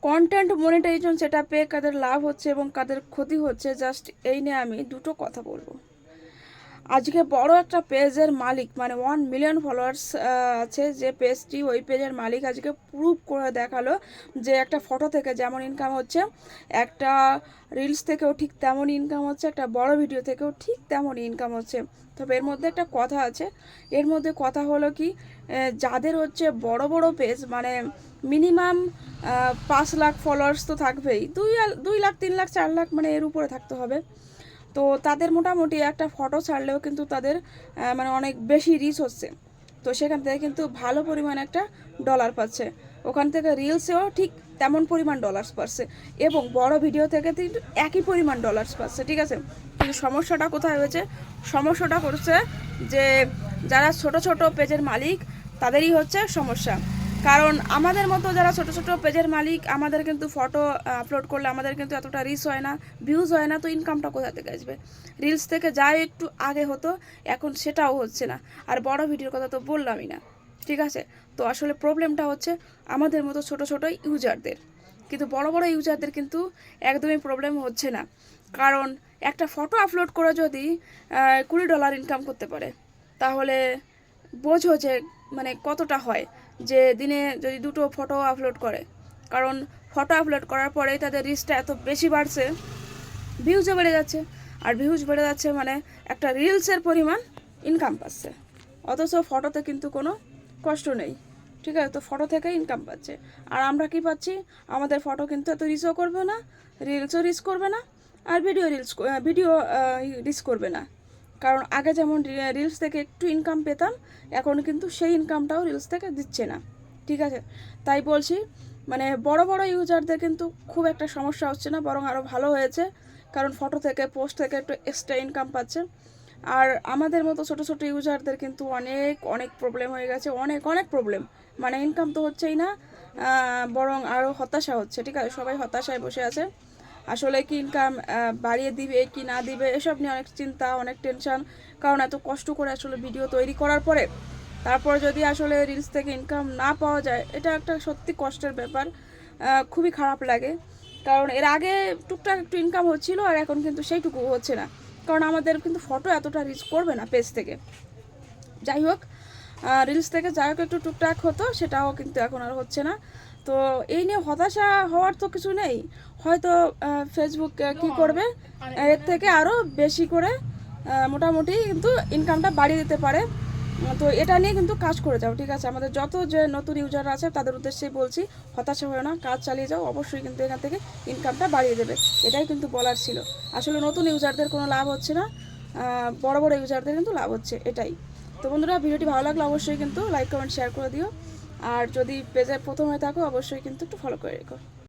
Content monetization সেটা পেয়ে কাদের লাভ হচ্ছে এবং কাদের ক্ষতি হচ্ছে, জাস্ট এই নিয়ে আমি দুটো কথা বলবো। আজকে বড় একটা পেজের মালিক, মানে 1 মিলিয়ন ফলোয়ার্স আছে যে পেজটি, ওই পেজের মালিক আজকে প্রুভ করে দেখালো যে একটা ফটো থেকে যেমন ইনকাম হচ্ছে, একটা রিলস থেকেও ঠিক তেমন ইনকাম হচ্ছে, একটা বড় ভিডিও থেকেও ঠিক তেমন ইনকাম হচ্ছে। তবে এর মধ্যে একটা কথা আছে, এর মধ্যে কথা হলো কি, যাদের হচ্ছে বড় বড় পেজ, মানে মিনিমাম 5 লাখ ফলোয়ার্স তো থাকবেই, 2 লাখ 3 লাখ 4 লাখ, মানে এর উপরে থাকতে হবে। তো তাদের মোটামুটি একটা ফটো ছাড়লেও কিন্তু তাদের মানে অনেক বেশি রিচ হচ্ছে। তো সেখান থেকে কিন্তু ভালো পরিমাণ একটা ডলার পাচ্ছে, ওখান থেকে রিলসেও ঠিক তেমন পরিমাণ ডলার্স পাচ্ছে, এবং বড় ভিডিও থেকে কিন্তু একই পরিমাণ ডলার্স পাচ্ছে, ঠিক আছে। কিন্তু সমস্যাটা কোথায় হয়েছে? সমস্যাটা করছে যে যারা ছোট ছোট পেজের মালিক, তাদেরই হচ্ছে সমস্যা। কারণ আমাদের মতো যারা ছোট ছোট পেজের মালিক, আমাদের কিন্তু ফটো আপলোড করলে আমাদের কিন্তু এতটা রিচ হয় না, ভিউজ হয় না, তো ইনকামটা কোথা থেকে আসবে? রিলস থেকে যাই একটু আগে হতো, এখন সেটাও হচ্ছে না, আর বড় ভিডিওর কথা তো বললামই না, ঠিক আছে। তো আসলে প্রবলেমটা হচ্ছে আমাদের মতো ছোট ছোট ইউজারদের, কিন্তু বড় বড় ইউজারদের কিন্তু একদমই প্রবলেম হচ্ছে না। কারণ একটা ফটো আপলোড করে যদি $20 ইনকাম করতে পারে, তাহলে বোঝো যে মানে কতটা হয়, যে দিনে যদি 2টো ফটো আপলোড করে। কারণ ফটো আপলোড করার পরেই তাদের রিচটা এত বেশি বাড়ছে, ভিউজও বেড়ে যাচ্ছে, আর ভিউজ বেড়ে যাচ্ছে মানে একটা রিলসের পরিমাণ ইনকাম পাচ্ছে। অথচ ফটোতে কিন্তু কোনো কষ্ট নেই, ঠিক আছে, তো ফটো থেকে ইনকাম পাচ্ছে। আর আমরা কি পাচ্ছি? আমাদের ফটো কিন্তু এত রিচও করবে না, রিলসও রিচ করবে না, আর ভিডিও রিচ করবে না। কারণ আগে যেমন রিলস থেকে একটু ইনকাম পেতাম, এখন কিন্তু সেই ইনকামটাও রিলস থেকে দিচ্ছে না, ঠিক আছে। তাই বলছি, মানে বড় বড় ইউজারদের কিন্তু খুব একটা সমস্যা হচ্ছে না, বরং আরও ভালো হয়েছে, কারণ ফটো থেকে পোস্ট থেকে একটু এক্সট্রা ইনকাম পাচ্ছে। আর আমাদের মতো ছোট ছোট ইউজারদের কিন্তু অনেক অনেক প্রবলেম হয়ে গেছে, অনেক অনেক প্রবলেম। মানে ইনকাম তো হচ্ছেই না, বরং আরও হতাশা হচ্ছে, ঠিক আছে। সবাই হতাশায় বসে আছে, আসলে কি ইনকাম বাড়িয়ে দিবে কি না দিবে এসব নিয়ে অনেক চিন্তা, অনেক টেনশন। কারণ এত কষ্ট করে আসলে ভিডিও তৈরি করার পরে তারপর যদি আসলে রিলস থেকে ইনকাম না পাওয়া যায়, এটা একটা সত্যি কষ্টের ব্যাপার, খুবই খারাপ লাগে। কারণ এর আগে টুকটাক একটু ইনকাম হচ্ছিল, আর এখন কিন্তু সেইটুকু হচ্ছে না, কারণ আমাদের কিন্তু ফটো এতটা রিচ করবে না পেজ থেকে। যাই হোক, রিলস থেকে যাই হোক একটু টুকটাক হতো, সেটাও কিন্তু এখন আর হচ্ছে না। তো এই নিয়ে হতাশা হওয়ার তো কিছু নেই, হয়তো ফেসবুক কী করবে, এর থেকে আরও বেশি করে মোটামুটি কিন্তু ইনকামটা বাড়িয়ে দিতে পারে। তো এটা নিয়ে কিন্তু কাজ করে যাও, ঠিক আছে। আমাদের যত যে নতুন ইউজার আছে তাদের উদ্দেশ্যেই বলছি, হতাশা হয় না, কাজ চালিয়ে যাও, অবশ্যই কিন্তু এখান থেকে ইনকামটা বাড়িয়ে দেবে, এটাই কিন্তু বলার ছিল। আসলে নতুন ইউজারদের কোনো লাভ হচ্ছে না, বড় বড় ইউজারদের কিন্তু লাভ হচ্ছে, এটাই। তো বন্ধুরা, ভিডিওটি ভালো লাগলে অবশ্যই কিন্তু লাইক কমেন্ট শেয়ার করে দিও, আর যদি পেজে প্রথম হয়ে থাকো অবশ্যই কিন্তু একটু ফলো করে রেখো।